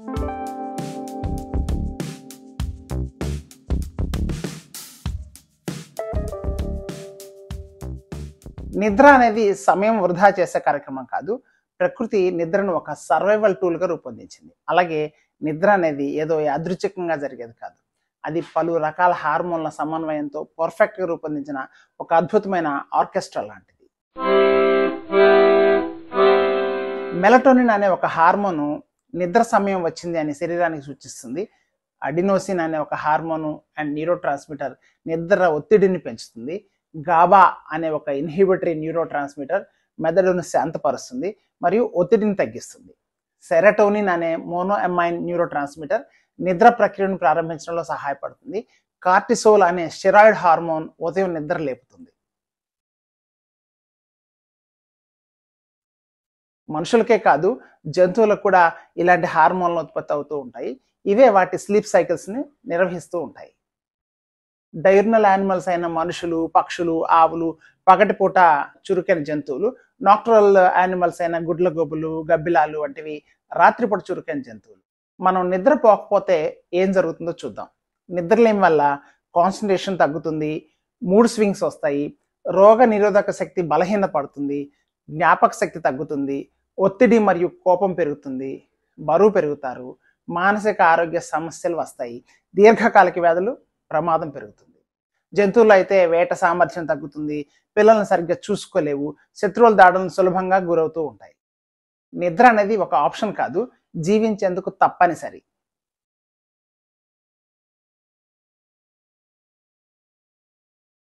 నిద్ర అనేది సమయం వృధా చేసే కార్యక్రమం కాదు. ప్రకృతి నిద్రను ఒక సర్వైవల్ టూల్‌గా రూపొందించింది. అలాగే నిద్ర అనేది ఏదో యాదృచ్ఛికంగా జరిగేది కాదు. అది పలు రకాల హార్మోన్ల సమన్వయంతో పర్ఫెక్ట్‌గా రూపొందించిన ఒక అద్భుతమైన ఆర్కెస్ట్రా లాంటిది. మెలటోనిన్ అనే ఒక హార్మోను నిద్ర సమయం వచ్చింది అని శరీరానికి సూచిస్తుంది. అడినోసిన్ అనే ఒక హార్మోను అండ్ న్యూరో ట్రాన్స్మిటర్ నిద్ర ఒత్తిడిని పెంచుతుంది. గాబా అనే ఒక ఇన్హిబిటరీ న్యూరో ట్రాన్స్మిటర్ మెదడును శాంతపరుస్తుంది మరియు ఒత్తిడిని తగ్గిస్తుంది. సెరటోనిన్ అనే మోనోఎమైన్ న్యూరో ట్రాన్స్మిటర్ నిద్ర ప్రక్రియను ప్రారంభించడంలో సహాయపడుతుంది. కార్టిసోల్ అనే స్టెరాయిడ్ హార్మోన్ ఉదయం నిద్ర లేపుతుంది. మనుషులకే కాదు, జంతువులకు కూడా ఇలాంటి హార్మోన్లు ఉత్పత్తి అవుతూ ఉంటాయి. ఇవే వాటి స్లీప్ సైకిల్స్ని నిర్వహిస్తూ ఉంటాయి. డైర్నల్ యానిమల్స్ అయిన మనుషులు, పక్షులు, ఆవులు పగటిపూట చురుకైన జంతువులు. నాక్టరల్ యానిమల్స్ అయిన గుడ్లగూబలు, గబ్బిలాలు వంటివి రాత్రిపూట చురుకైన జంతువులు. మనం నిద్రపోకపోతే ఏం జరుగుతుందో చూద్దాం. నిద్రలేమి వల్ల కాన్సన్ట్రేషన్ తగ్గుతుంది, మూడ్ స్వింగ్స్ వస్తాయి, రోగ నిరోధక శక్తి బలహీనపడుతుంది, జ్ఞాపక శక్తి తగ్గుతుంది, ఒత్తిడి మరియు కోపం పెరుగుతుంది, బరువు పెరుగుతారు, మానసిక ఆరోగ్య సమస్యలు వస్తాయి, దీర్ఘకాలిక వ్యాధులు ప్రమాదం పెరుగుతుంది. జంతువులు అయితే వేట సామర్థ్యం తగ్గుతుంది, పిల్లల్ని సరిగ్గా చూసుకోలేవు, శత్రువుల దాడులను సులభంగా గురవుతూ ఉంటాయి. నిద్ర అనేది ఒక ఆప్షన్ కాదు, జీవించేందుకు తప్పనిసరి.